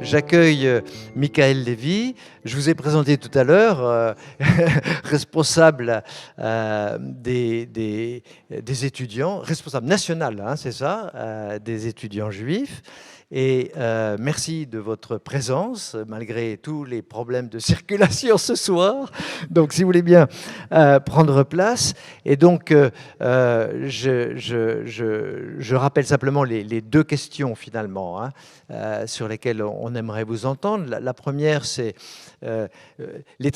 J'accueille Michael Lévy. Je vous ai présenté tout à l'heure, responsable des étudiants, responsable national, hein, c'est ça, des étudiants juifs. Et merci de votre présence, malgré tous les problèmes de circulation ce soir. Donc, si vous voulez bien prendre place. Et donc, je rappelle simplement les deux questions, finalement, hein, sur lesquelles on aimerait vous entendre. La première, c'est les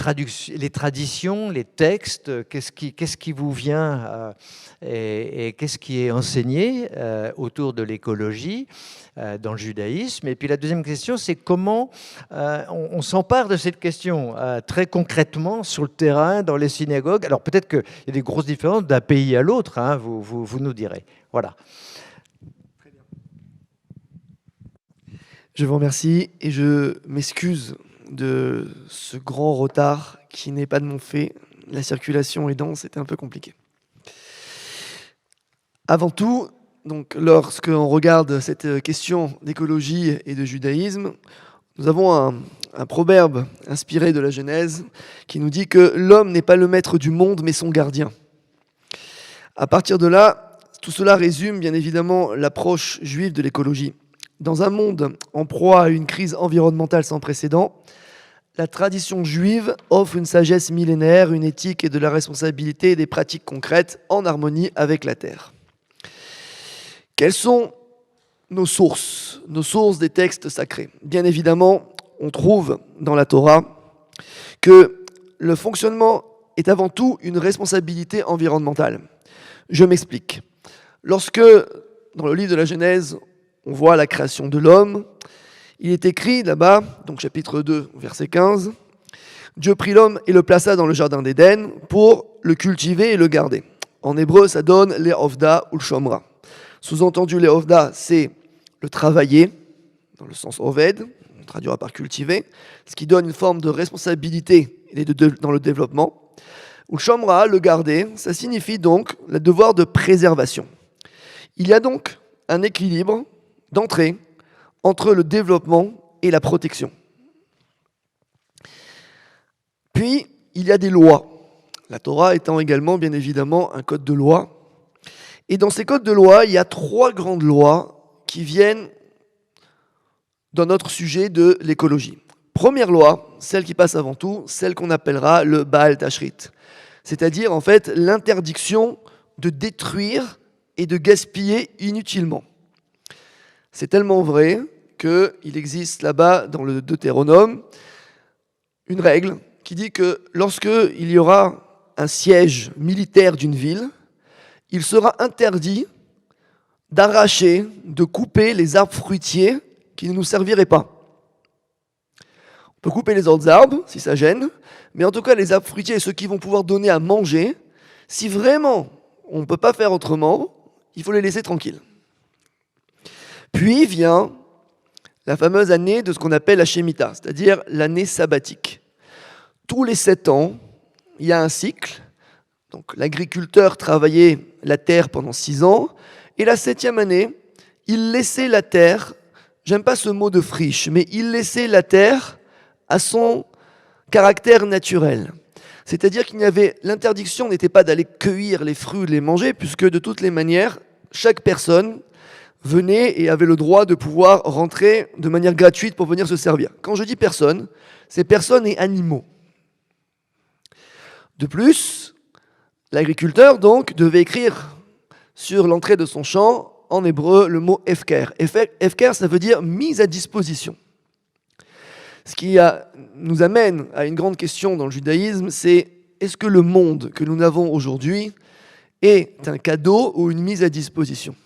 traditions, les textes, qu'est-ce qui vous vient et qu'est-ce qui est enseigné autour de l'écologie dans le judaïsme. Et puis la deuxième question, c'est comment on s'empare de cette question très concrètement sur le terrain, dans les synagogues. Alors peut-être qu'il y a des grosses différences d'un pays à l'autre, hein, vous nous direz. Voilà. Très bien. Je vous remercie et je m'excuse de ce grand retard qui n'est pas de mon fait. La circulation aidant, c'était un peu compliqué. Avant tout, donc, lorsqu'on regarde cette question d'écologie et de judaïsme, nous avons un proverbe inspiré de la Genèse qui nous dit que l'homme n'est pas le maître du monde, mais son gardien. À partir de là, tout cela résume bien évidemment l'approche juive de l'écologie. Dans un monde en proie à une crise environnementale sans précédent, la tradition juive offre une sagesse millénaire, une éthique et de la responsabilité et des pratiques concrètes en harmonie avec la terre. Quelles sont nos sources des textes sacrés? Bien évidemment, on trouve dans la Torah que le fonctionnement est avant tout une responsabilité environnementale. Je m'explique. Lorsque, dans le livre de la Genèse, on voit la création de l'homme, il est écrit là-bas, donc chapitre 2, verset 15, « Dieu prit l'homme et le plaça dans le jardin d'Éden pour le cultiver et le garder. » En hébreu, ça donne « le'ovda » ou « shomra ». Sous-entendu, le'ovda, c'est le travailler, dans le sens oved, on traduira par cultiver, ce qui donne une forme de responsabilité dans le développement. Ou shomra, le garder, ça signifie donc le devoir de préservation. Il y a donc un équilibre d'entrée entre le développement et la protection. Puis, il y a des lois. La Torah étant également, bien évidemment, un code de loi. Et dans ces codes de loi, il y a 3 grandes lois qui viennent dans notre sujet de l'écologie. Première loi, celle qui passe avant tout, celle qu'on appellera le Baal Tashrit. C'est-à-dire, en fait, l'interdiction de détruire et de gaspiller inutilement. C'est tellement vrai qu'il existe là-bas, dans le Deutéronome, une règle qui dit que lorsqu'il y aura un siège militaire d'une ville, il sera interdit d'arracher, de couper les arbres fruitiers qui ne nous serviraient pas. On peut couper les autres arbres, si ça gêne, mais en tout cas, les arbres fruitiers, ceux qui vont pouvoir donner à manger, si vraiment on ne peut pas faire autrement, il faut les laisser tranquilles. Puis vient la fameuse année de ce qu'on appelle la Shemitah, c'est-à-dire l'année sabbatique. Tous les 7 ans, il y a un cycle. Donc l'agriculteur travaillait la terre pendant 6 ans, et la 7e année, il laissait la terre, j'aime pas ce mot de friche, mais il laissait la terre à son caractère naturel. C'est-à-dire l'interdiction n'était pas d'aller cueillir les fruits, les manger, puisque de toutes les manières, chaque personne venait et avait le droit de pouvoir rentrer de manière gratuite pour venir se servir. Quand je dis personne, c'est personnes et animaux. De plus, l'agriculteur, donc, devait écrire sur l'entrée de son champ, en hébreu, le mot « hefker ». Hefker, ça veut dire « mise à disposition ». Ce qui nous amène à une grande question dans le judaïsme, c'est est-ce que le monde que nous avons aujourd'hui est un cadeau ou une mise à disposition?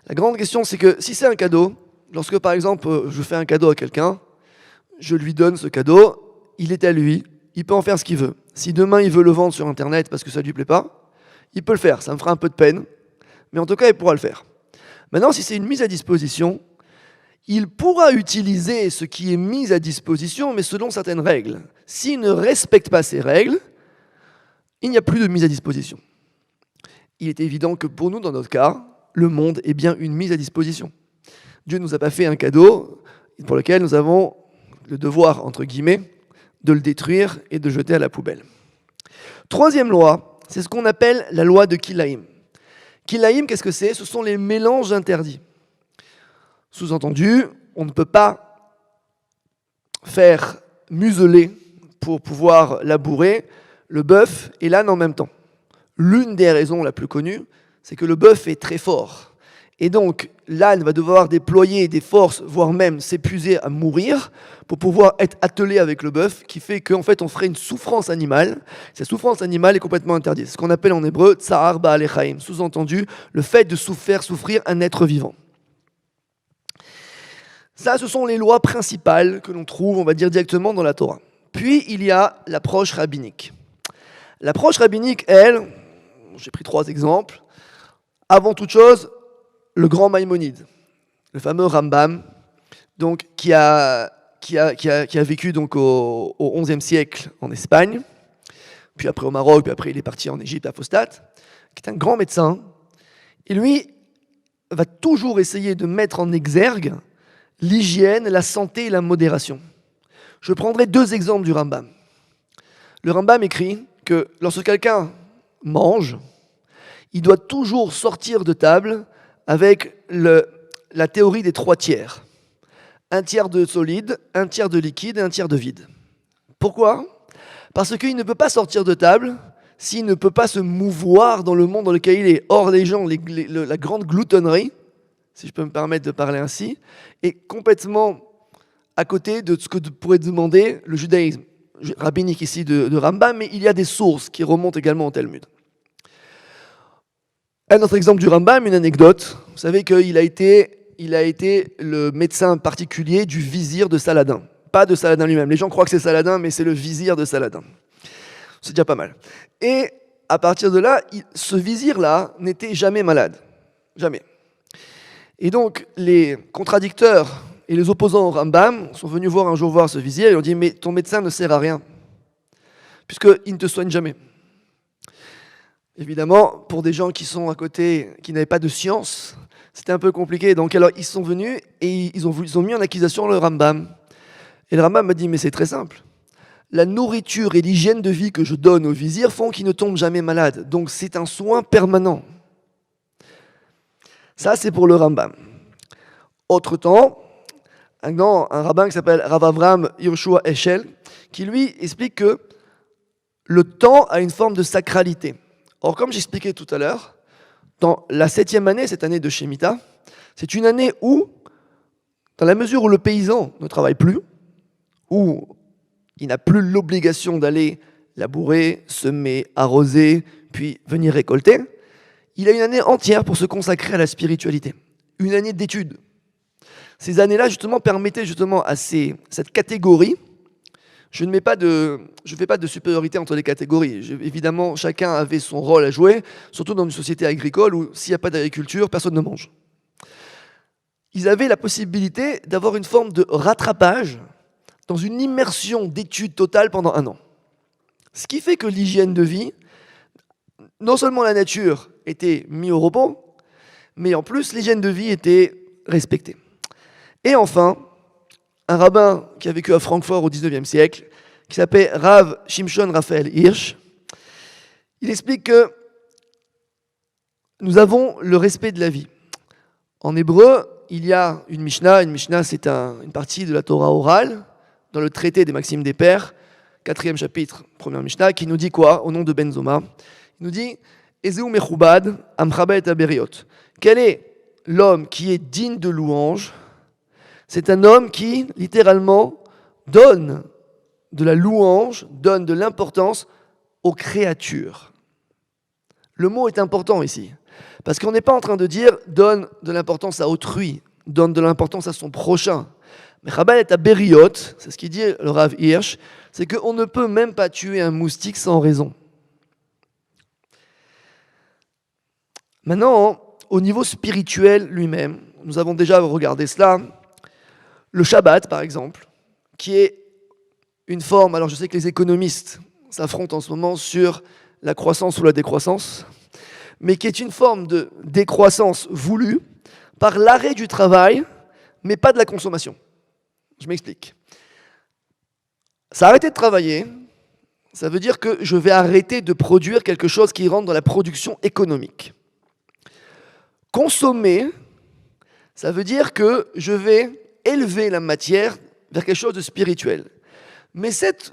La grande question, c'est que si c'est un cadeau, lorsque par exemple je fais un cadeau à quelqu'un, je lui donne ce cadeau, il est à lui, il peut en faire ce qu'il veut. Si demain il veut le vendre sur Internet parce que ça ne lui plaît pas, il peut le faire, ça me fera un peu de peine, mais en tout cas il pourra le faire. Maintenant, si c'est une mise à disposition, il pourra utiliser ce qui est mis à disposition, mais selon certaines règles. S'il ne respecte pas ces règles, il n'y a plus de mise à disposition. Il est évident que pour nous, dans notre cas, le monde est bien une mise à disposition. Dieu ne nous a pas fait un cadeau, et pour lequel nous avons le devoir, entre guillemets, de le détruire et de jeter à la poubelle. Troisième loi, c'est ce qu'on appelle la loi de Kilaïm. Kilaïm, qu'est-ce que c'est? Ce sont les mélanges interdits. Sous-entendu, on ne peut pas faire museler pour pouvoir labourer le bœuf et l'âne en même temps. L'une des raisons la plus connue, c'est que le bœuf est très fort. Et donc, l'âne va devoir déployer des forces, voire même s'épuiser à mourir, pour pouvoir être attelé avec le bœuf, qui fait qu'en fait, on ferait une souffrance animale. Cette souffrance animale est complètement interdite. C'est ce qu'on appelle en hébreu tsa'ar ba'alei chaim, sous-entendu, le fait de faire souffrir un être vivant. Ça, ce sont les lois principales que l'on trouve, on va dire, directement dans la Torah. Puis, il y a l'approche rabbinique. L'approche rabbinique, elle, j'ai pris 3 exemples. Avant toute chose, le grand Maïmonide, le fameux Rambam, donc, qui a vécu donc, au XIe siècle en Espagne, puis après au Maroc, puis après il est parti en Égypte à Fostat, qui est un grand médecin. Et lui va toujours essayer de mettre en exergue l'hygiène, la santé et la modération. Je prendrai 2 exemples du Rambam. Le Rambam écrit que lorsque quelqu'un mange, il doit toujours sortir de table avec la théorie des 3 tiers. 1 tiers de solide, 1 tiers de liquide et 1 tiers de vide. Pourquoi? Parce qu'il ne peut pas sortir de table s'il ne peut pas se mouvoir dans le monde dans lequel il est. Or, les gens, la grande gloutonnerie, si je peux me permettre de parler ainsi, est complètement à côté de ce que pourrait demander le judaïsme rabbinique ici de Rambam, mais il y a des sources qui remontent également au Talmud. Un autre exemple du Rambam, une anecdote. Vous savez qu'il a été le médecin particulier du vizir de Saladin. Pas de Saladin lui-même. Les gens croient que c'est Saladin, mais c'est le vizir de Saladin. C'est déjà pas mal. Et à partir de là, ce vizir-là n'était jamais malade. Jamais. Et donc, les contradicteurs et les opposants au Rambam sont venus un jour voir ce vizir et lui ont dit « Mais ton médecin ne sert à rien, puisqu'il ne te soigne jamais. » Évidemment, pour des gens qui sont à côté, qui n'avaient pas de science, c'était un peu compliqué. Donc alors, ils sont venus et ils ont mis en accusation le Rambam. Et le Rambam m'a dit « Mais c'est très simple. La nourriture et l'hygiène de vie que je donne au vizir font qu'il ne tombe jamais malade. Donc c'est un soin permanent. » Ça, c'est pour le Rambam. Autre temps, un rabbin qui s'appelle Rav Avram Yehoshua Heschel, qui lui explique que le temps a une forme de sacralité. Or, comme j'expliquais tout à l'heure, dans la 7e année, cette année de Shemitah, c'est une année où, dans la mesure où le paysan ne travaille plus, où il n'a plus l'obligation d'aller labourer, semer, arroser, puis venir récolter, il a une année entière pour se consacrer à la spiritualité, une année d'études. Ces années-là, justement, permettaient justement à cette catégorie. Je ne fais pas de supériorité entre les catégories. Évidemment, chacun avait son rôle à jouer, surtout dans une société agricole où s'il n'y a pas d'agriculture, personne ne mange. Ils avaient la possibilité d'avoir une forme de rattrapage dans une immersion d'études totale pendant 1 an. Ce qui fait que l'hygiène de vie, non seulement la nature était mise au repos, mais en plus l'hygiène de vie était respectée. Et enfin, un rabbin qui a vécu à Francfort au XIXe siècle, qui s'appelait Rav Shimshon Raphaël Hirsch, il explique que nous avons le respect de la vie. En hébreu, il y a une Mishnah. Une Mishnah, c'est une partie de la Torah orale, dans le traité des Maximes des Pères, 4e chapitre, 1er Mishnah, qui nous dit quoi, au nom de Ben Zoma? Il nous dit « Ezeu mechubad amchabet aberiot » Quel est l'homme qui est digne de louange? C'est un homme qui, littéralement, donne de la louange, donne de l'importance aux créatures. Le mot est important ici, parce qu'on n'est pas en train de dire « donne de l'importance à autrui », donne de l'importance à son prochain. Mais Chabad est à Beriot, c'est ce qu'il dit le Rav Hirsch, c'est qu'on ne peut même pas tuer un moustique sans raison. Maintenant, au niveau spirituel lui-même, nous avons déjà regardé cela. Le Shabbat, par exemple, qui est une forme, alors je sais que les économistes s'affrontent en ce moment sur la croissance ou la décroissance, mais qui est une forme de décroissance voulue par l'arrêt du travail, mais pas de la consommation. Je m'explique. S'arrêter de travailler, ça veut dire que je vais arrêter de produire quelque chose qui rentre dans la production économique. Consommer, ça veut dire que je vais élever la matière vers quelque chose de spirituel. Mais cet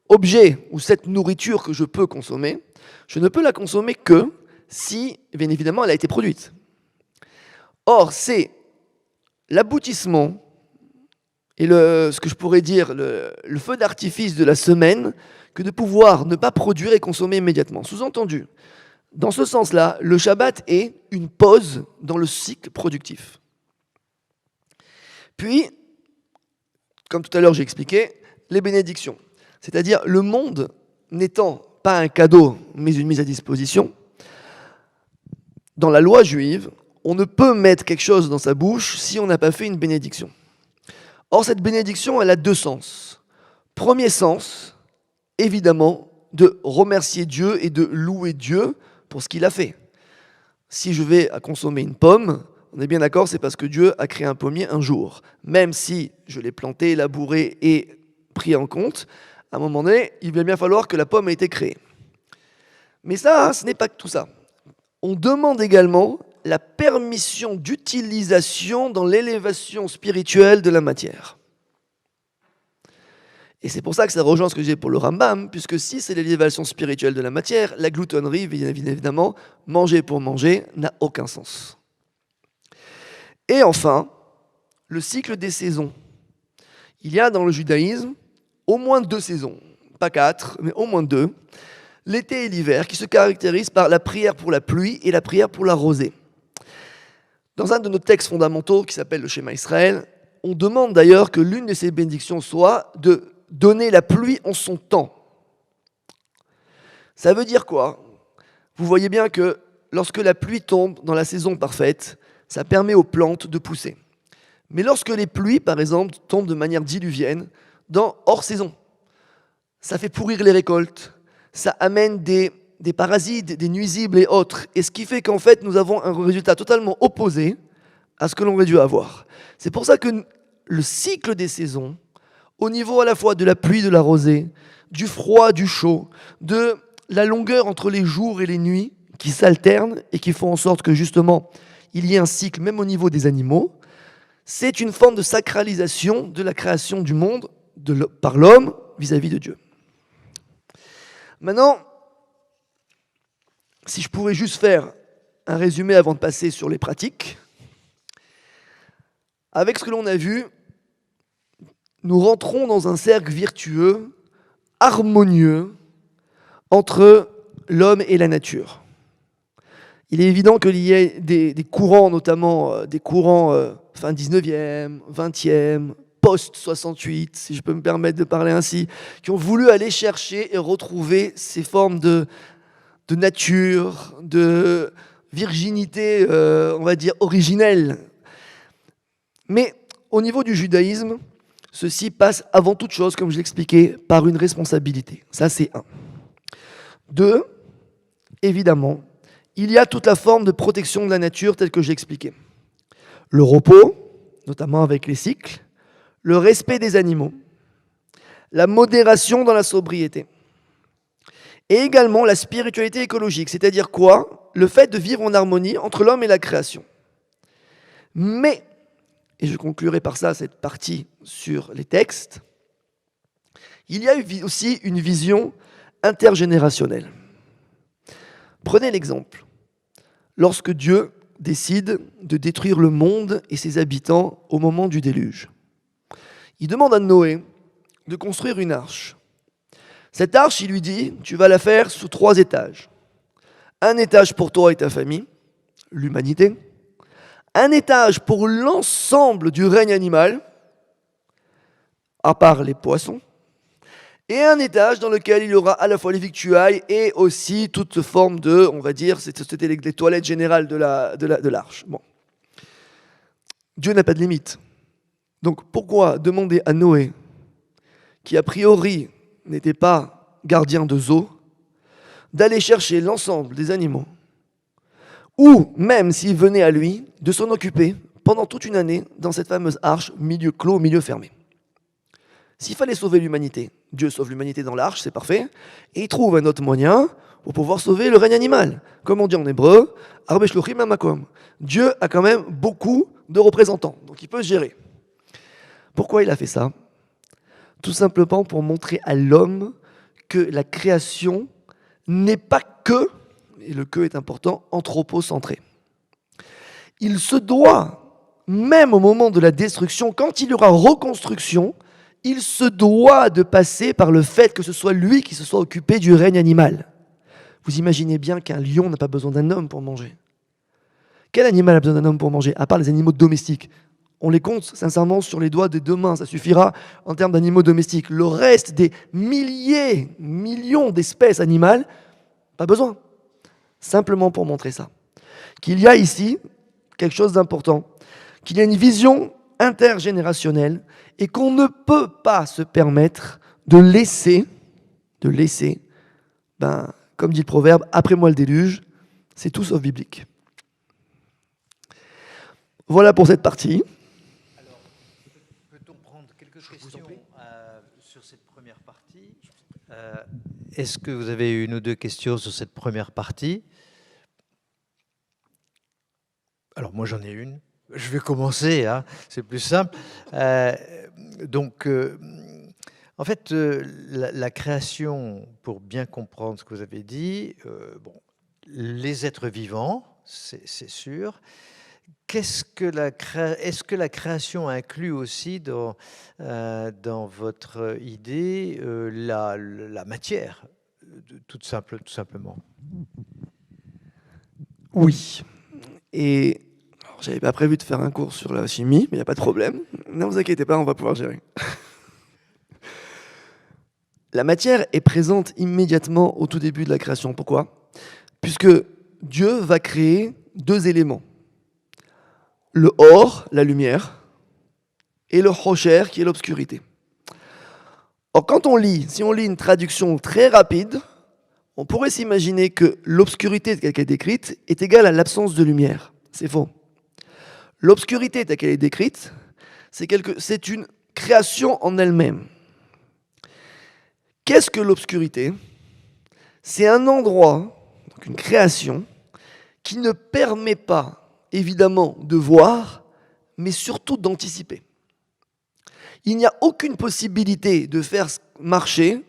objet ou cette nourriture que je peux consommer, je ne peux la consommer que si, bien évidemment, elle a été produite. Or, c'est l'aboutissement et ce que je pourrais dire le feu d'artifice de la semaine que de pouvoir ne pas produire et consommer immédiatement. Sous-entendu, dans ce sens-là, le Shabbat est une pause dans le cycle productif. Puis, comme tout à l'heure j'ai expliqué, les bénédictions. C'est-à-dire le monde n'étant pas un cadeau, mais une mise à disposition, dans la loi juive, on ne peut mettre quelque chose dans sa bouche si on n'a pas fait une bénédiction. Or, cette bénédiction, elle a deux sens. Premier sens, évidemment, de remercier Dieu et de louer Dieu pour ce qu'il a fait. Si je vais à consommer une pomme, on est bien d'accord, c'est parce que Dieu a créé un pommier un jour. Même si je l'ai planté, labouré et pris en compte, à un moment donné, il va bien falloir que la pomme ait été créée. Mais ça, ce n'est pas que tout ça. On demande également la permission d'utilisation dans l'élévation spirituelle de la matière. Et c'est pour ça que ça rejoint ce que j'ai pour le Rambam, puisque si c'est l'élévation spirituelle de la matière, la gloutonnerie, bien évidemment, manger pour manger, n'a aucun sens. Et enfin, le cycle des saisons. Il y a dans le judaïsme au moins 2 saisons, pas 4, mais au moins 2, l'été et l'hiver, qui se caractérisent par la prière pour la pluie et la prière pour la rosée. Dans un de nos textes fondamentaux qui s'appelle le Shema Israël, on demande d'ailleurs que l'une de ces bénédictions soit de donner la pluie en son temps. Ça veut dire quoi? Vous voyez bien que lorsque la pluie tombe dans la saison parfaite, ça permet aux plantes de pousser. Mais lorsque les pluies, par exemple, tombent de manière diluvienne, hors saison, ça fait pourrir les récoltes, ça amène des parasites, des nuisibles et autres. Et ce qui fait qu'en fait, nous avons un résultat totalement opposé à ce que l'on aurait dû avoir. C'est pour ça que le cycle des saisons, au niveau à la fois de la pluie, de la rosée, du froid, du chaud, de la longueur entre les jours et les nuits, qui s'alternent et qui font en sorte que justement, il y ait un cycle, même au niveau des animaux, c'est une forme de sacralisation de la création du monde par l'homme vis-à-vis de Dieu. Maintenant, si je pourrais juste faire un résumé avant de passer sur les pratiques, avec ce que l'on a vu, nous rentrons dans un cercle virtueux, harmonieux, entre l'homme et la nature. Il est évident qu'il y ait des courants, notamment des courants fin 19e, 20e, post-68, si je peux me permettre de parler ainsi, qui ont voulu aller chercher et retrouver ces formes de nature, de virginité, on va dire, originelle. Mais au niveau du judaïsme, ceci passe avant toute chose, comme je l'expliquais, par une responsabilité. Ça, c'est 1. 2, évidemment, il y a toute la forme de protection de la nature telle que j'ai expliqué. Le repos, notamment avec les cycles, le respect des animaux, la modération dans la sobriété, et également la spiritualité écologique, c'est-à-dire quoi? Le fait de vivre en harmonie entre l'homme et la création. Mais, et je conclurai par ça cette partie sur les textes, il y a aussi une vision intergénérationnelle. Prenez l'exemple. Lorsque Dieu décide de détruire le monde et ses habitants au moment du déluge, il demande à Noé de construire une arche. Cette arche, il lui dit, tu vas la faire sous 3 étages. Un étage pour toi et ta famille, l'humanité. Un étage pour l'ensemble du règne animal, à part les poissons. Et un étage dans lequel il y aura à la fois les victuailles et aussi toute forme de, on va dire, c'était les toilettes générales de l'arche. Bon. Dieu n'a pas de limite. Donc pourquoi demander à Noé, qui a priori n'était pas gardien de zoo, d'aller chercher l'ensemble des animaux, ou même s'il venait à lui, de s'en occuper pendant toute une année dans cette fameuse arche, milieu clos, milieu fermé. S'il fallait sauver l'humanité, Dieu sauve l'humanité dans l'arche, c'est parfait, et il trouve un autre moyen pour pouvoir sauver le règne animal. Comme on dit en hébreu, Arbe Shlochim Hamakom. Dieu a quand même beaucoup de représentants, donc il peut se gérer. Pourquoi il a fait ça? Tout simplement pour montrer à l'homme que la création n'est pas que, et le que est important, anthropocentré. Il se doit, même au moment de la destruction, quand il y aura reconstruction, il se doit de passer par le fait que ce soit lui qui se soit occupé du règne animal. Vous imaginez bien qu'un lion n'a pas besoin d'un homme pour manger. Quel animal a besoin d'un homme pour manger, à part les animaux domestiques? On les compte sincèrement sur les doigts des deux mains, ça suffira en termes d'animaux domestiques. Le reste des milliers, millions d'espèces animales, pas besoin. Simplement pour montrer ça. Qu'il y a ici quelque chose d'important, qu'il y a une vision intergénérationnelle et qu'on ne peut pas se permettre de laisser, comme dit le proverbe, après moi le déluge, c'est tout sauf biblique. Voilà pour cette partie. Alors, peut-on prendre quelques questions sur cette première partie? Est-ce que vous avez une ou deux questions sur cette première partie? Alors moi j'en ai une. Je vais commencer, hein, c'est plus simple. En fait, la création, pour bien comprendre ce que vous avez dit, les êtres vivants, c'est sûr. Est-ce que la création inclut aussi dans votre idée la matière, tout simplement? Oui. Et j'avais pas prévu de faire un cours sur la chimie, mais il n'y a pas de problème. Ne vous inquiétez pas, on va pouvoir gérer. La matière est présente immédiatement au tout début de la création. Pourquoi? Puisque Dieu va créer deux éléments. Le or, la lumière, et le chocher, qui est l'obscurité. Or, si on lit une traduction très rapide, on pourrait s'imaginer que l'obscurité telle qu'elle est décrite est égale à l'absence de lumière. C'est faux. L'obscurité telle qu'elle est décrite, c'est une création en elle-même. Qu'est-ce que l'obscurité? C'est un endroit, donc une création, qui ne permet pas, évidemment, de voir, mais surtout d'anticiper. Il n'y a aucune possibilité de faire marcher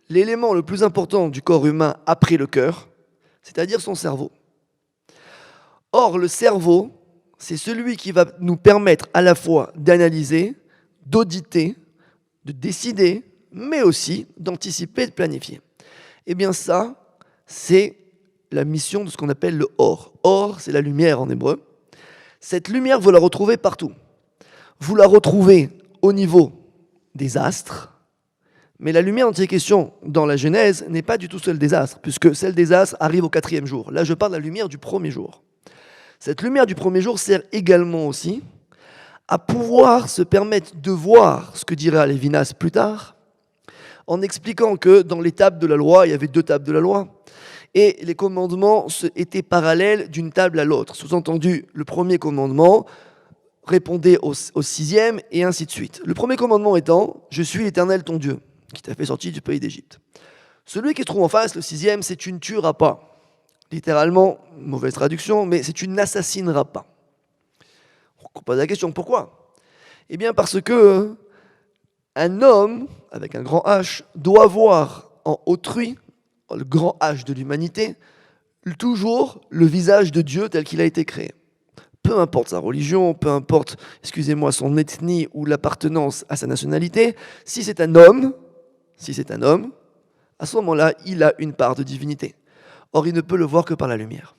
l'élément le plus important du corps humain après le cœur, c'est-à-dire son cerveau. Or, le cerveau, c'est celui qui va nous permettre à la fois d'analyser, d'auditer, de décider, mais aussi d'anticiper et de planifier. Eh bien ça, c'est la mission de ce qu'on appelle le or. Or, c'est la lumière en hébreu. Cette lumière, vous la retrouvez partout. Vous la retrouvez au niveau des astres, mais la lumière dont il est question dans la Genèse n'est pas du tout celle des astres, puisque celle des astres arrive au 4e jour. Là, je parle de la lumière du premier jour. Cette lumière du premier jour sert également aussi à pouvoir se permettre de voir ce que dira Lévinas plus tard, en expliquant que dans les tables de la loi, il y avait 2 tables de la loi, et les commandements étaient parallèles d'une table à l'autre. Sous-entendu, le premier commandement répondait au 6e, et ainsi de suite. Le premier commandement étant « Je suis l'Éternel ton Dieu, qui t'a fait sortir du pays d'Égypte ». Celui qui se trouve en face, le 6e, c'est « Tu ne tueras pas ». Littéralement, mauvaise traduction, mais c'est « Tu n'assassineras pas ». On pose la question, pourquoi? Eh bien parce que un homme, avec un grand H, doit voir en autrui, le grand H de l'humanité, toujours le visage de Dieu tel qu'il a été créé. Peu importe sa religion, peu importe, excusez-moi, son ethnie ou l'appartenance à sa nationalité, si c'est un homme, à ce moment-là, il a une part de divinité. Or, il ne peut le voir que par la lumière.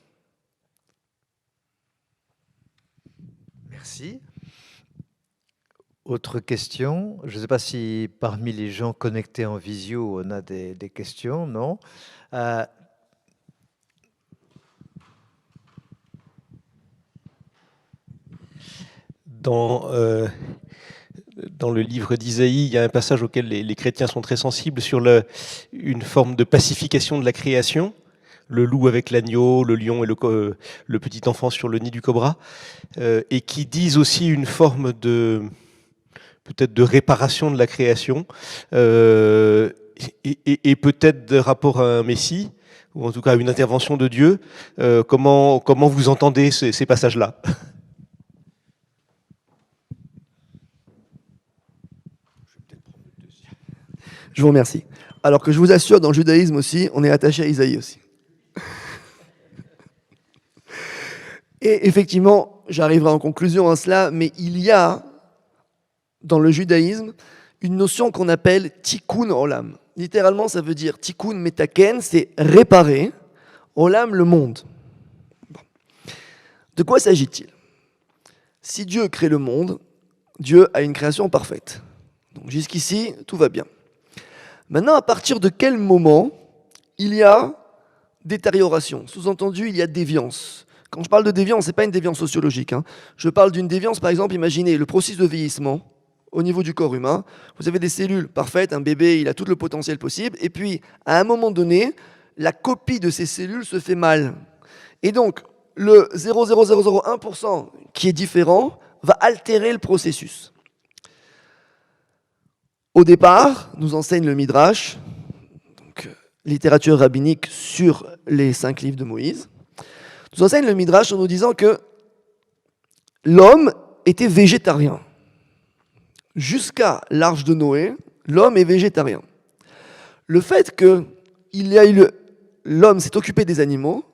Merci. Autre question? Je ne sais pas si parmi les gens connectés en visio, on a des questions, non? Dans le livre d'Isaïe, il y a un passage auquel les chrétiens sont très sensibles sur une forme de pacification de la création. Le loup avec l'agneau, le lion et le petit enfant sur le nid du cobra, et qui disent aussi une forme de peut-être de réparation de la création, et peut-être de rapport à un Messie, ou en tout cas à une intervention de Dieu. Comment vous entendez ces passages-là? Je vous remercie. Alors que je vous assure, dans le judaïsme aussi, on est attaché à Isaïe aussi. Et effectivement, j'arriverai en conclusion à cela, mais il y a, dans le judaïsme, une notion qu'on appelle tikkun olam. Littéralement, ça veut dire tikkun metaken, c'est réparer, olam, le monde. Bon. De quoi s'agit-il? Si Dieu crée le monde, Dieu a une création parfaite. Donc jusqu'ici, tout va bien. Maintenant, à partir de quel moment il y a détérioration? Sous-entendu, il y a déviance. Quand je parle de déviance, ce n'est pas une déviance sociologique. Je parle d'une déviance, par exemple, imaginez le processus de vieillissement au niveau du corps humain. Vous avez des cellules parfaites, un bébé, il a tout le potentiel possible, et puis, à un moment donné, la copie de ces cellules se fait mal. Et donc, le 0,0001% qui est différent va altérer le processus. Au départ, nous enseigne le Midrash, donc littérature rabbinique sur les 5 livres de Moïse, nous enseigne le Midrash en nous disant que l'homme était végétarien. Jusqu'à l'Arche de Noé, l'homme est végétarien. Le fait que l'homme s'est occupé des animaux,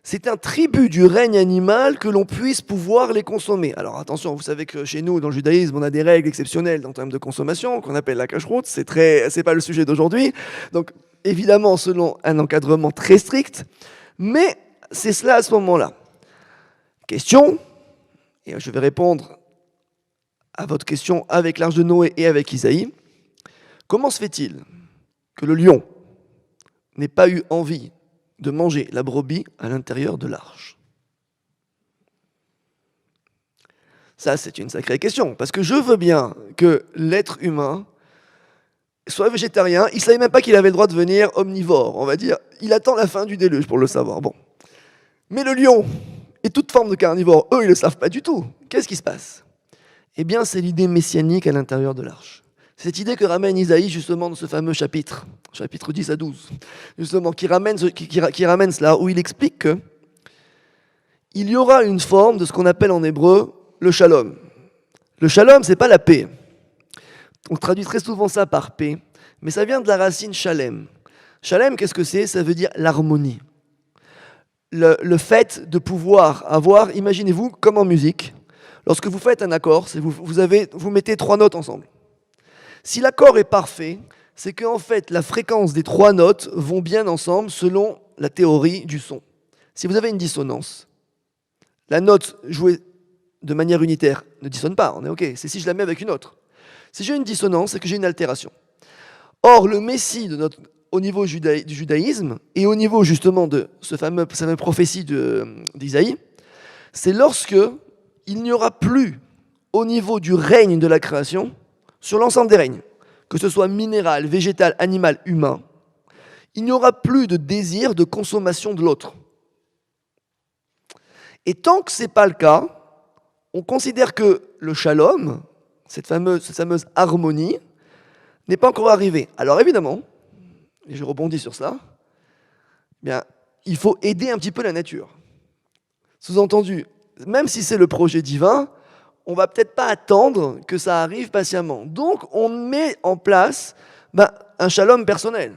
c'est un tribut du règne animal que l'on puisse pouvoir les consommer. Alors attention, vous savez que chez nous, dans le judaïsme, on a des règles exceptionnelles en termes de consommation, qu'on appelle la cacheroute, c'est pas le sujet d'aujourd'hui. Donc évidemment, selon un encadrement très strict, mais c'est cela à ce moment-là. Question, et je vais répondre à votre question avec l'Arche de Noé et avec Isaïe. Comment se fait-il que le lion n'ait pas eu envie de manger la brebis à l'intérieur de l'arche? Ça, c'est une sacrée question, parce que je veux bien que l'être humain soit végétarien. Il ne savait même pas qu'il avait le droit de devenir omnivore, on va dire. Il attend la fin du déluge pour le savoir. Bon. Mais le lion et toute forme de carnivore, eux, ils ne le savent pas du tout. Qu'est-ce qui se passe? Eh bien, c'est l'idée messianique à l'intérieur de l'arche. Cette idée que ramène Isaïe justement dans ce fameux chapitre 10 à 12, justement, qui ramène cela, où il explique que il y aura une forme de ce qu'on appelle en hébreu le shalom. Le shalom, c'est pas la paix. On traduit très souvent ça par paix, mais ça vient de la racine shalem. Shalem, qu'est-ce que c'est? Ça veut dire l'harmonie. Le fait de pouvoir avoir, imaginez-vous, comme en musique, lorsque vous faites un accord, vous mettez 3 notes ensemble. Si l'accord est parfait, c'est qu'en fait, la fréquence des 3 notes vont bien ensemble selon la théorie du son. Si vous avez une dissonance, la note jouée de manière unitaire ne dissonne pas, on est OK. C'est si je la mets avec une autre. Si j'ai une dissonance, c'est que j'ai une altération. Or, le Messie au niveau du judaïsme et au niveau justement de cette fameuse prophétie d'Isaïe, c'est lorsque il n'y aura plus au niveau du règne de la création, sur l'ensemble des règnes, que ce soit minéral, végétal, animal, humain, il n'y aura plus de désir de consommation de l'autre. Et tant que ce n'est pas le cas, on considère que le shalom, cette fameuse harmonie, n'est pas encore arrivée. Alors évidemment, et je rebondis sur cela, eh bien, il faut aider un petit peu la nature. Sous-entendu, même si c'est le projet divin, on ne va peut-être pas attendre que ça arrive patiemment. Donc, on met en place un shalom personnel,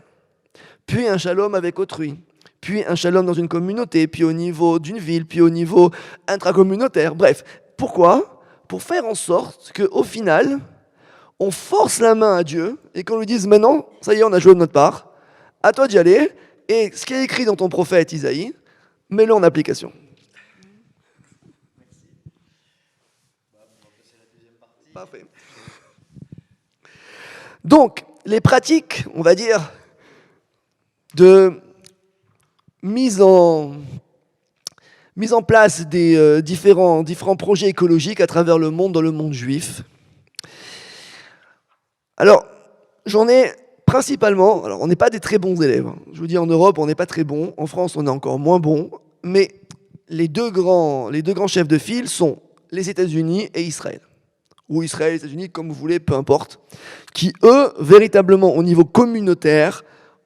puis un shalom avec autrui, puis un shalom dans une communauté, puis au niveau d'une ville, puis au niveau intracommunautaire. Bref, pourquoi? Pour faire en sorte qu'au final, on force la main à Dieu et qu'on lui dise « Maintenant, ça y est, on a joué de notre part, à toi d'y aller, et ce qui est écrit dans ton prophète Isaïe, mets-le en application. » Parfait. Donc, les pratiques, on va dire, de mise en place des différents projets écologiques à travers le monde, dans le monde juif. Alors, j'en ai principalement, alors on n'est pas des très bons élèves. Je vous dis, en Europe, on n'est pas très bons. En France, on est encore moins bons. Mais les deux grands chefs de file sont les États-Unis et Israël. ou Israël, États-Unis, comme vous voulez, peu importe, qui, eux, véritablement, au niveau communautaire,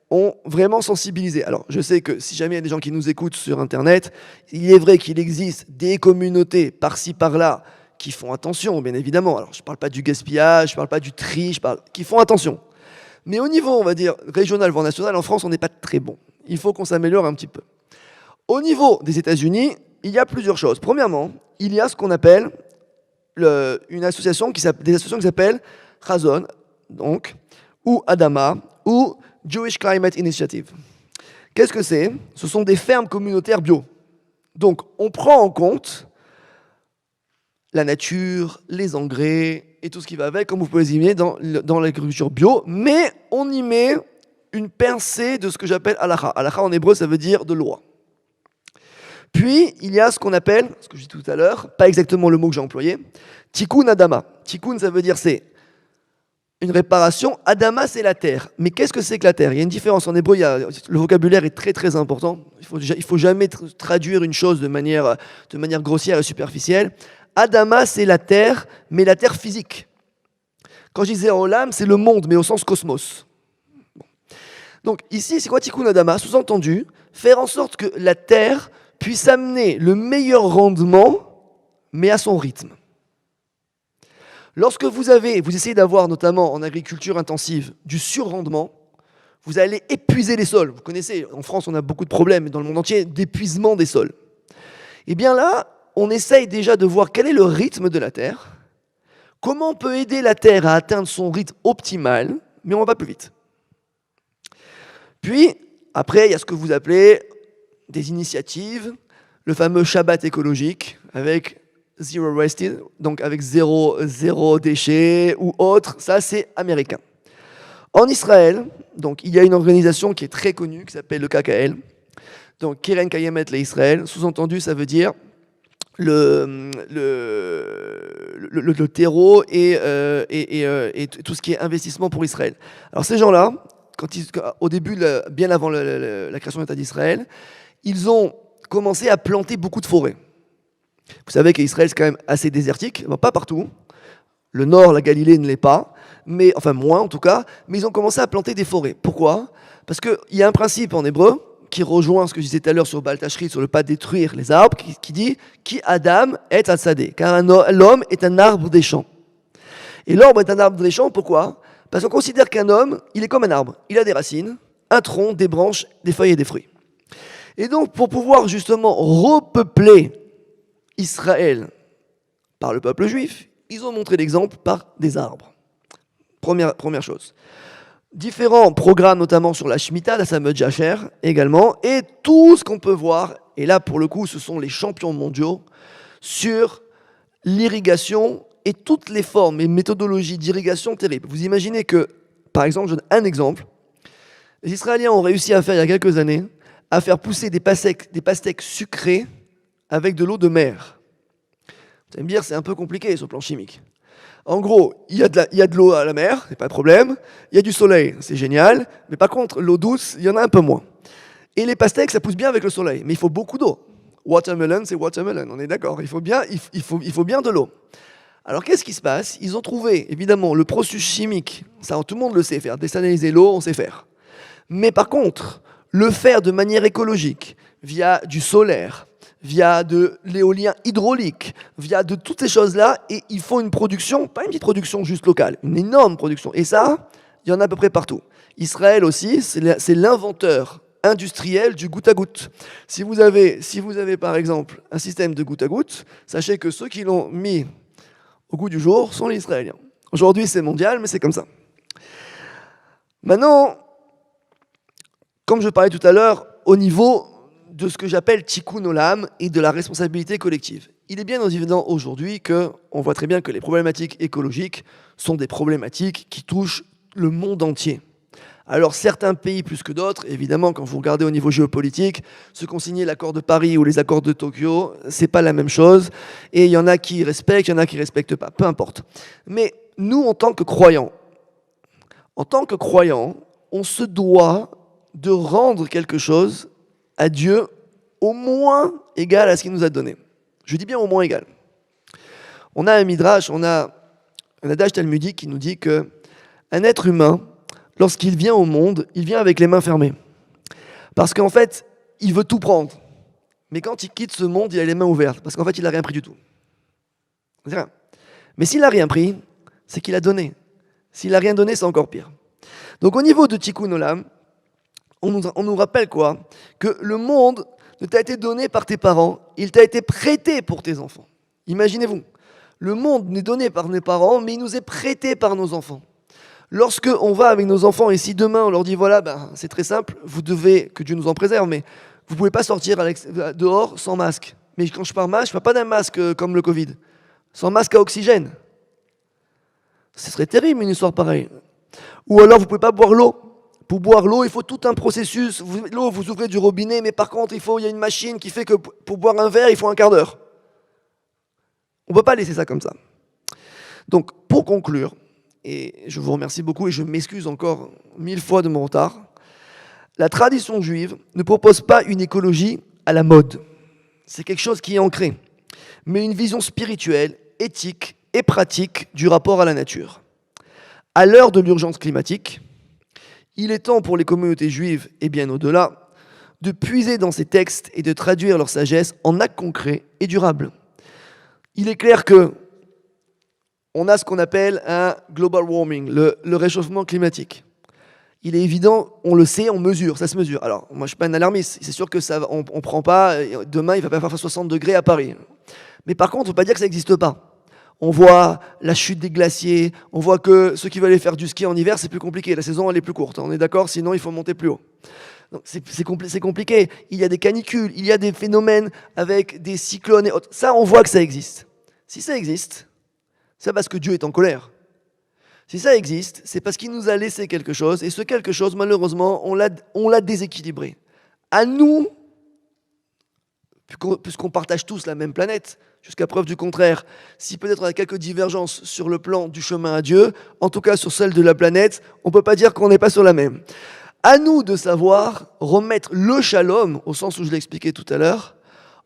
ont vraiment sensibilisé. Alors, je sais que si jamais il y a des gens qui nous écoutent sur Internet, il est vrai qu'il existe des communautés par-ci, par-là, qui font attention, bien évidemment. Alors, je ne parle pas du gaspillage, je ne parle pas du tri, qui font attention. Mais au niveau, on va dire, régional, voire national, en France, on n'est pas très bon. Il faut qu'on s'améliore un petit peu. Au niveau des États-Unis, il y a plusieurs choses. Premièrement, il y a ce qu'on appelle des associations qui s'appellent Chazon, donc, ou Adama, ou Jewish Climate Initiative. Qu'est-ce que c'est? Ce sont des fermes communautaires bio. Donc, on prend en compte la nature, les engrais et tout ce qui va avec, comme vous pouvez imaginer dans l'agriculture bio, mais on y met une pincée de ce que j'appelle halacha. Halacha en hébreu, ça veut dire de loi. Puis, il y a ce qu'on appelle, ce que j'ai dit tout à l'heure, pas exactement le mot que j'ai employé, tikkun adama. Tikkun, ça veut dire c'est une réparation. Adama, c'est la terre. Mais qu'est-ce que c'est que la terre? Il y a une différence. En hébreu, le vocabulaire est très très important. Il faut jamais traduire une chose de manière grossière et superficielle. Adama, c'est la terre, mais la terre physique. Quand je disais olam, c'est le monde, mais au sens cosmos. Donc ici, c'est quoi tikkun adama? Sous-entendu, faire en sorte que la terre puisse amener le meilleur rendement, mais à son rythme. Lorsque vous essayez d'avoir, notamment en agriculture intensive, du surrendement, vous allez épuiser les sols. Vous connaissez, en France, on a beaucoup de problèmes, dans le monde entier, d'épuisement des sols. Et bien là, on essaye déjà de voir quel est le rythme de la Terre, comment on peut aider la Terre à atteindre son rythme optimal, mais on va pas plus vite. Puis, après, il y a ce que vous appelez des initiatives, le fameux Shabbat écologique, avec Zero Wasted, donc avec zéro déchet ou autre, ça c'est américain. En Israël, donc, il y a une organisation qui est très connue, qui s'appelle le KKL, donc Keren Kayemet l'Israël, sous-entendu ça veut dire le terreau et tout ce qui est investissement pour Israël. Alors ces gens-là, au début, bien avant la création de l'État d'Israël, ils ont commencé à planter beaucoup de forêts. Vous savez qu'Israël, c'est quand même assez désertique, pas partout. Le nord, la Galilée ne l'est pas, mais, enfin moins en tout cas, mais ils ont commencé à planter des forêts. Pourquoi? Parce qu'il y a un principe en hébreu qui rejoint ce que je disais tout à l'heure sur Baal Tashrit, sur le pas détruire les arbres, qui dit « Ki Adam est Hatzadeh », car l'homme est un arbre des champs. Et l'homme est un arbre des champs, pourquoi? Parce qu'on considère qu'un homme, il est comme un arbre. Il a des racines, un tronc, des branches, des feuilles et des fruits. Et donc, pour pouvoir justement repeupler Israël par le peuple juif, ils ont montré l'exemple par des arbres. Première chose. Différents programmes, notamment sur la Shemitah, la Samad Jacher également, et tout ce qu'on peut voir, et là pour le coup ce sont les champions mondiaux, sur l'irrigation et toutes les formes et méthodologies d'irrigation terribles. Vous imaginez que, par exemple, je donne un exemple, les Israéliens ont réussi à faire il y a quelques années, à faire pousser des pastèques sucrées avec de l'eau de mer. Vous allez me dire, c'est un peu compliqué sur le plan chimique. En gros, il y a de l'eau à la mer, c'est pas de problème. Il y a du soleil, c'est génial. Mais par contre, l'eau douce, il y en a un peu moins. Et les pastèques, ça pousse bien avec le soleil. Mais il faut beaucoup d'eau. Watermelon, c'est watermelon, on est d'accord. Il faut bien de l'eau. Alors, qu'est-ce qui se passe? Ils ont trouvé, évidemment, le processus chimique. Ça, tout le monde le sait faire. Désaliniser l'eau, on sait faire. Mais par contre, le faire de manière écologique, via du solaire, via de l'éolien hydraulique, via de toutes ces choses-là, et il faut une production, pas une petite production juste locale, une énorme production. Et ça, il y en a à peu près partout. Israël aussi, c'est l'inventeur industriel du goutte à goutte. Si vous avez par exemple un système de goutte à goutte, sachez que ceux qui l'ont mis au goût du jour sont les Israéliens. Aujourd'hui, c'est mondial, mais c'est comme ça. Maintenant, comme je parlais tout à l'heure, au niveau de ce que j'appelle tikkun olam et de la responsabilité collective. Il est bien évident aujourd'hui qu'on voit très bien que les problématiques écologiques sont des problématiques qui touchent le monde entier. Alors certains pays plus que d'autres, évidemment, quand vous regardez au niveau géopolitique, ceux qui ont signé l'accord de Paris ou les accords de Tokyo, c'est pas la même chose. Et il y en a qui respectent, il y en a qui respectent pas, peu importe. Mais nous, en tant que croyants, on se doit de rendre quelque chose à Dieu au moins égal à ce qu'il nous a donné. Je dis bien au moins égal. On a un midrash, on a un adage talmudique qui nous dit que un être humain, lorsqu'il vient au monde, il vient avec les mains fermées. Parce qu'en fait, il veut tout prendre. Mais quand il quitte ce monde, il a les mains ouvertes. Parce qu'en fait, il n'a rien pris du tout. C'est rien. Mais s'il n'a rien pris, c'est qu'il a donné. S'il n'a rien donné, c'est encore pire. Donc au niveau de Tikkun Olam, on nous rappelle quoi? Que le monde ne t'a été donné par tes parents, il t'a été prêté pour tes enfants. Imaginez-vous, le monde n'est donné par nos parents, mais il nous est prêté par nos enfants. Lorsque on va avec nos enfants, et si demain on leur dit voilà, c'est très simple, vous devez, que Dieu nous en préserve, mais vous ne pouvez pas sortir dehors sans masque. Mais quand je parle masque, je ne parle pas d'un masque comme le Covid, sans masque à oxygène. Ce serait terrible une histoire pareille. Ou alors vous ne pouvez pas boire l'eau. Pour boire l'eau, il faut tout un processus. L'eau, vous ouvrez du robinet, mais par contre, il y a une machine qui fait que pour boire un verre, il faut un quart d'heure. On ne peut pas laisser ça comme ça. Donc, pour conclure, et je vous remercie beaucoup et je m'excuse encore 1000 fois de mon retard, la tradition juive ne propose pas une écologie à la mode. C'est quelque chose qui est ancré, mais une vision spirituelle, éthique et pratique du rapport à la nature. À l'heure de l'urgence climatique, il est temps pour les communautés juives, et bien au-delà, de puiser dans ces textes et de traduire leur sagesse en actes concrets et durables. Il est clair que on a ce qu'on appelle un global warming, le réchauffement climatique. Il est évident, on le sait, on mesure, ça se mesure. Alors, moi je ne suis pas un alarmiste, c'est sûr que on ne prend pas, demain il ne va pas faire 60 degrés à Paris. Mais par contre, on ne peut pas dire que ça n'existe pas. On voit la chute des glaciers, on voit que ceux qui veulent aller faire du ski en hiver, c'est plus compliqué, la saison elle est plus courte, on est d'accord, sinon il faut monter plus haut. Donc, c'est compliqué, il y a des canicules, il y a des phénomènes avec des cyclones et autres. Ça, on voit que ça existe. Si ça existe, c'est parce que Dieu est en colère. Si ça existe, c'est parce qu'il nous a laissé quelque chose, et ce quelque chose, malheureusement, on l'a déséquilibré. À nous, puisqu'on partage tous la même planète, jusqu'à preuve du contraire, si peut-être on a quelques divergences sur le plan du chemin à Dieu, en tout cas sur celle de la planète, on ne peut pas dire qu'on n'est pas sur la même. À nous de savoir remettre le shalom, au sens où je l'ai expliqué tout à l'heure,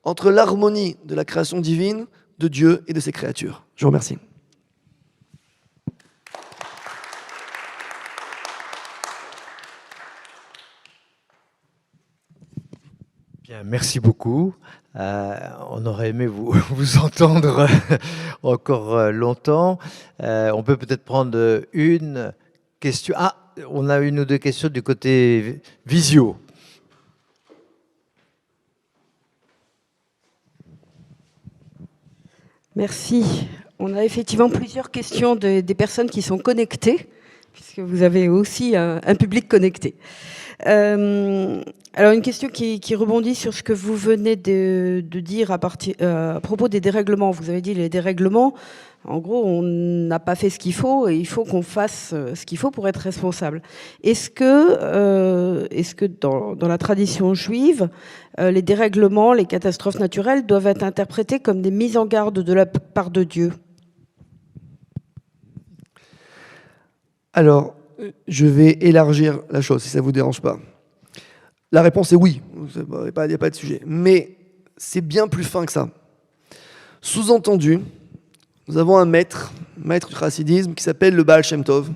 entre l'harmonie de la création divine, de Dieu et de ses créatures. Je vous remercie. Bien, merci beaucoup. On aurait aimé vous entendre encore longtemps. On peut peut-être prendre une question. Ah, on a une ou deux questions du côté visio. Merci. On a effectivement plusieurs questions des personnes qui sont connectées, puisque vous avez aussi un public connecté. Alors une question qui rebondit sur ce que vous venez de dire à propos des dérèglements. Vous avez dit les dérèglements, en gros on n'a pas fait ce qu'il faut et il faut qu'on fasse ce qu'il faut pour être responsable. Est-ce que dans la tradition juive, les dérèglements, les catastrophes naturelles doivent être interprétés comme des mises en garde de la part de Dieu ? Alors, je vais élargir la chose, si ça ne vous dérange pas. La réponse est oui, il n'y a pas de sujet. Mais c'est bien plus fin que ça. Sous-entendu, nous avons un maître du chassidisme qui s'appelle le Baal Shem Tov,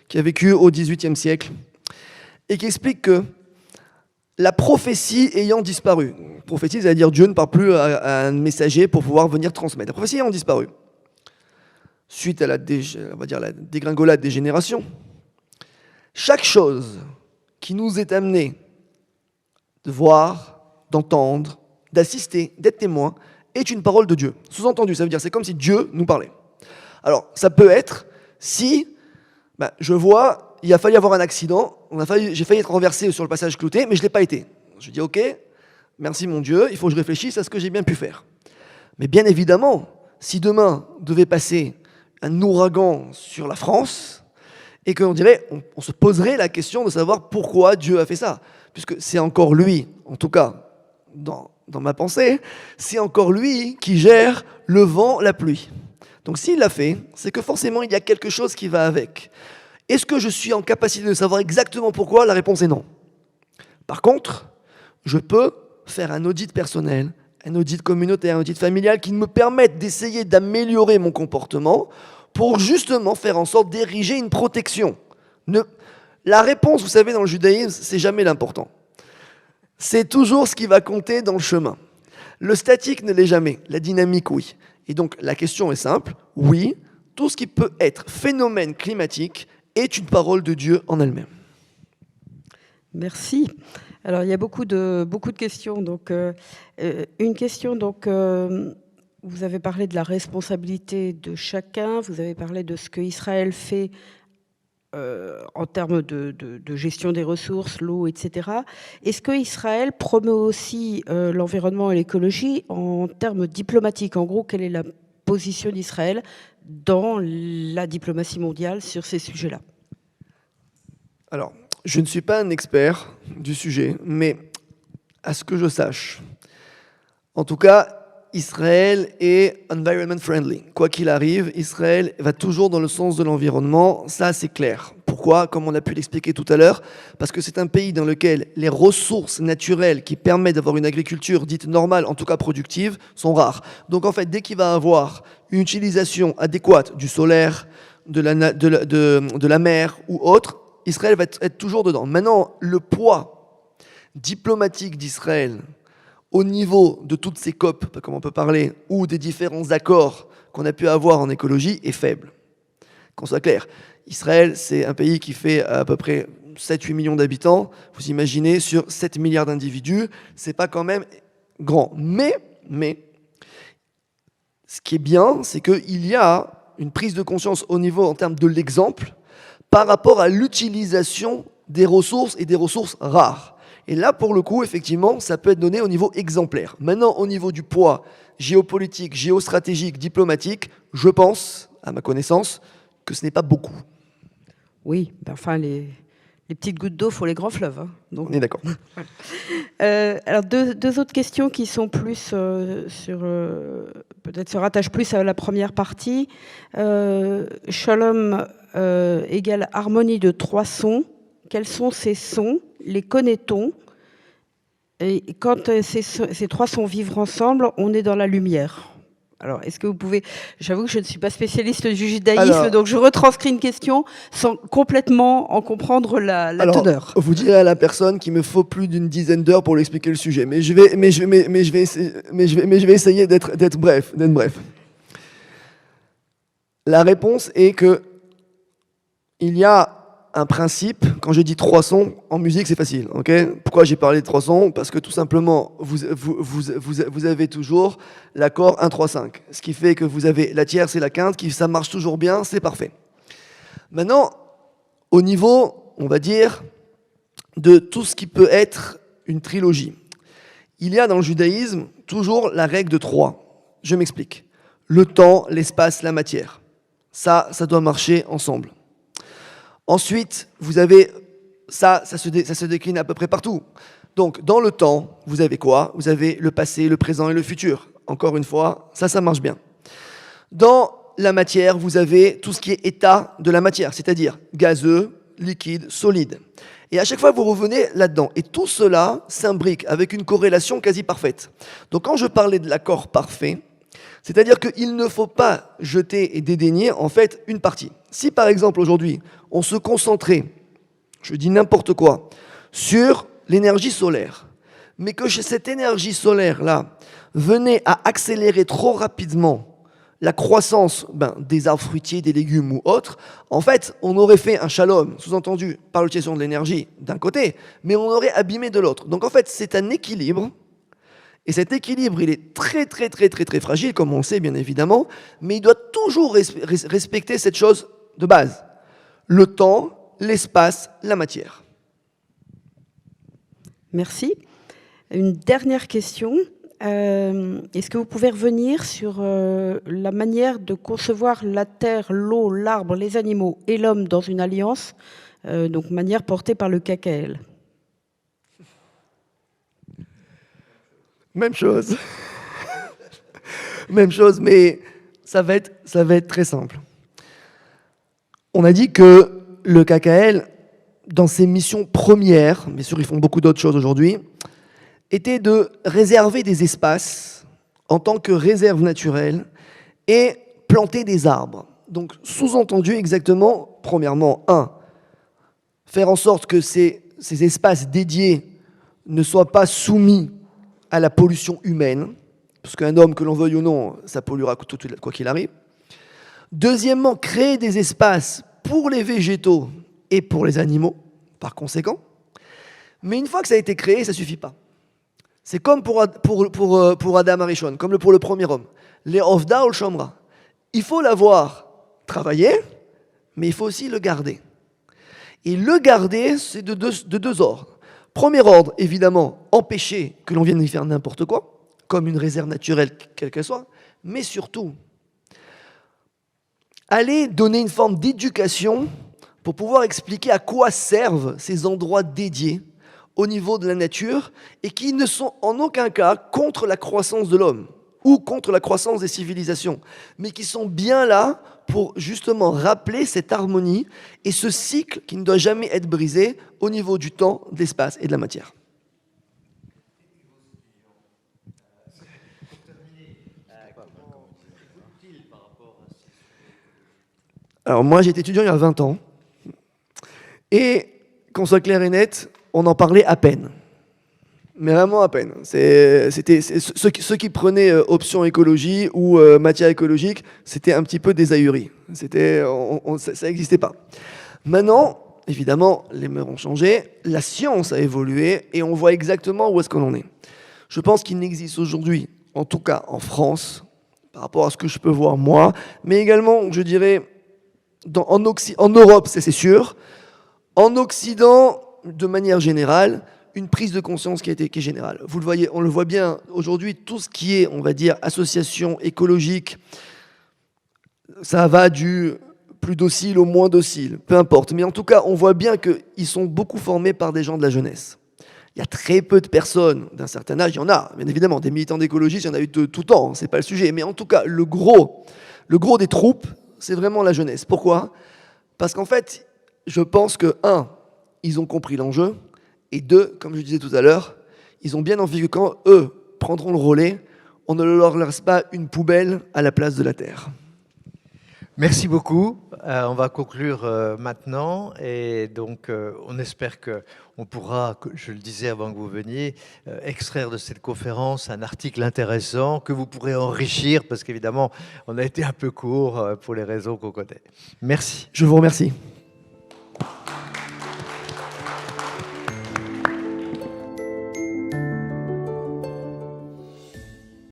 qui a vécu au XVIIIe siècle, et qui explique que la prophétie ayant disparu, prophétie, c'est-à-dire Dieu ne parle plus à un messager pour pouvoir venir transmettre. La prophétie ayant disparu, suite à la dégringolade des générations, chaque chose qui nous est amenée de voir, d'entendre, d'assister, d'être témoin, est une parole de Dieu. Sous-entendu, ça veut dire c'est comme si Dieu nous parlait. Alors, ça peut être si je vois, il a fallu avoir un accident, j'ai failli être renversé sur le passage clouté, mais je ne l'ai pas été. Je dis ok, merci mon Dieu, il faut que je réfléchisse à ce que j'ai bien pu faire. Mais bien évidemment, si demain devait passer un ouragan sur la France, et qu'on dirait, on se poserait la question de savoir pourquoi Dieu a fait ça. Puisque c'est encore lui, en tout cas dans ma pensée, c'est encore lui qui gère le vent, la pluie. Donc s'il l'a fait, c'est que forcément il y a quelque chose qui va avec. Est-ce que je suis en capacité de savoir exactement pourquoi ? La réponse est non. Par contre, je peux faire un audit personnel, un audit communautaire, un audit familial qui me permette d'essayer d'améliorer mon comportement pour justement faire en sorte d'ériger une protection. La réponse, vous savez, dans le judaïsme, c'est jamais l'important. C'est toujours ce qui va compter dans le chemin. Le statique ne l'est jamais, la dynamique, oui. Et donc, la question est simple, oui, tout ce qui peut être phénomène climatique est une parole de Dieu en elle-même. Merci. Alors, il y a beaucoup de questions. Donc, une question, donc, vous avez parlé de la responsabilité de chacun, vous avez parlé de ce que Israël fait en termes de gestion des ressources, l'eau, etc. Est-ce que Israël promeut aussi l'environnement et l'écologie en termes diplomatiques? En gros, quelle est la position d'Israël dans la diplomatie mondiale sur ces sujets-là? Alors, je ne suis pas un expert du sujet, mais à ce que je sache, en tout cas, Israël est environment friendly. Quoi qu'il arrive, Israël va toujours dans le sens de l'environnement, ça c'est clair. Pourquoi? Comme on a pu l'expliquer tout à l'heure, parce que c'est un pays dans lequel les ressources naturelles qui permettent d'avoir une agriculture dite normale, en tout cas productive, sont rares. Donc en fait, dès qu'il va avoir une utilisation adéquate du solaire, de la mer ou autre, Israël va être toujours dedans. Maintenant, le poids diplomatique d'Israël au niveau de toutes ces COP, comme on peut parler, ou des différents accords qu'on a pu avoir en écologie, est faible. Qu'on soit clair, Israël, c'est un pays qui fait à peu près 7-8 millions d'habitants. Vous imaginez, sur 7 milliards d'individus, c'est pas quand même grand. Mais, ce qui est bien, c'est qu'il y a une prise de conscience au niveau, en termes de l'exemple, par rapport à l'utilisation des ressources et des ressources rares. Et là, pour le coup, effectivement, ça peut être donné au niveau exemplaire. Maintenant, au niveau du poids géopolitique, géostratégique, diplomatique, je pense, à ma connaissance, que ce n'est pas beaucoup. Oui, ben enfin, les petites gouttes d'eau font les grands fleuves. Hein, donc. On est d'accord. Alors, deux autres questions qui sont plus peut-être se rattachent plus à la première partie. Shalom égale harmonie de 3 sons. Quels sont ces sons? Les connaît-on? Et quand ces 3 sons vivent ensemble, on est dans la lumière. Alors, est-ce que vous pouvez... J'avoue que je ne suis pas spécialiste du judaïsme, donc je retranscris une question sans complètement en comprendre la teneur. Vous direz à la personne qu'il me faut plus d'une dizaine d'heures pour lui expliquer le sujet, mais je vais essayer d'être bref. La réponse est que il y a un principe, quand je dis 3 sons, en musique c'est facile, ok? Pourquoi j'ai parlé de 3 sons? Parce que tout simplement, vous avez toujours l'accord 1, 3, 5. Ce qui fait que vous avez la tierce et la quinte, ça marche toujours bien, c'est parfait. Maintenant, au niveau, on va dire, de tout ce qui peut être une trilogie, il y a dans le judaïsme toujours la règle de 3. Je m'explique. Le temps, l'espace, la matière. Ça doit marcher ensemble. Ensuite, vous avez ça se décline à peu près partout. Donc, dans le temps, vous avez quoi? Vous avez le passé, le présent et le futur. Encore une fois, ça marche bien. Dans la matière, vous avez tout ce qui est état de la matière, c'est-à-dire gazeux, liquide, solide. Et à chaque fois, vous revenez là-dedans. Et tout cela s'imbrique avec une corrélation quasi parfaite. Donc, quand je parlais de l'accord parfait, c'est-à-dire qu'il ne faut pas jeter et dédaigner, en fait, une partie. Si, par exemple, aujourd'hui, on se concentrait, je dis n'importe quoi, sur l'énergie solaire, mais que cette énergie solaire-là venait à accélérer trop rapidement la croissance des arbres fruitiers, des légumes ou autres, en fait, on aurait fait un shalom, sous-entendu par l'utilisation de l'énergie d'un côté, mais on aurait abîmé de l'autre. Donc, en fait, c'est un équilibre. Et cet équilibre, il est très fragile, comme on le sait bien évidemment, mais il doit toujours respecter cette chose de base. Le temps, l'espace, la matière. Merci. Une dernière question. Est-ce que vous pouvez revenir sur la manière de concevoir la terre, l'eau, l'arbre, les animaux et l'homme dans une alliance, donc manière portée par le KKL? Même chose. Même chose, mais ça va être très simple. On a dit que le KKL, dans ses missions premières, bien sûr ils font beaucoup d'autres choses aujourd'hui, était de réserver des espaces en tant que réserve naturelle et planter des arbres. Donc, sous-entendu exactement, premièrement, faire en sorte que ces espaces dédiés ne soient pas soumis à la pollution humaine, parce qu'un homme, que l'on veuille ou non, ça polluera quoi qu'il arrive. Deuxièmement, créer des espaces pour les végétaux et pour les animaux, par conséquent. Mais une fois que ça a été créé, ça ne suffit pas. C'est comme pour Adam Arishon, comme pour le premier homme. Les Ofda ou le Shomra. Il faut l'avoir travaillé, mais il faut aussi le garder. Et le garder, c'est de deux ordres. Premier ordre, évidemment, empêcher que l'on vienne y faire n'importe quoi, comme une réserve naturelle, quelle qu'elle soit, mais surtout, aller donner une forme d'éducation pour pouvoir expliquer à quoi servent ces endroits dédiés au niveau de la nature et qui ne sont en aucun cas contre la croissance de l'homme ou contre la croissance des civilisations, mais qui sont bien là pour justement rappeler cette harmonie et ce cycle qui ne doit jamais être brisé au niveau du temps, de l'espace et de la matière. Alors moi j'ai été étudiant il y a 20 ans et qu'on soit clair et net, on en parlait à peine. Mais vraiment à peine. C'était ceux qui prenaient option écologie ou matière écologique, c'était un petit peu des ahuris. Ça n'existait pas. Maintenant, évidemment, les mœurs ont changé, la science a évolué et on voit exactement où est-ce qu'on en est. Je pense qu'il n'existe aujourd'hui, en tout cas en France, par rapport à ce que je peux voir moi, mais également, je dirais, en Europe, c'est sûr, en Occident, de manière générale, une prise de conscience qui est générale. Vous le voyez, on le voit bien aujourd'hui, tout ce qui est, on va dire, association écologique, ça va du plus docile au moins docile, peu importe. Mais en tout cas, on voit bien qu'ils sont beaucoup formés par des gens de la jeunesse. Il y a très peu de personnes d'un certain âge, il y en a, bien évidemment, des militants d'écologie, il y en a eu de tout temps, c'est pas le sujet. Mais en tout cas, le gros des troupes, c'est vraiment la jeunesse. Pourquoi ? Parce qu'en fait, je pense que, ils ont compris l'enjeu, et 2, comme je disais tout à l'heure, ils ont bien envie que quand eux prendront le relais, on ne leur laisse pas une poubelle à la place de la terre. Merci beaucoup. On va conclure maintenant et donc on espère qu'on pourra, je le disais avant que vous veniez, extraire de cette conférence un article intéressant que vous pourrez enrichir parce qu'évidemment on a été un peu court pour les raisons qu'on connaît. Merci. Je vous remercie.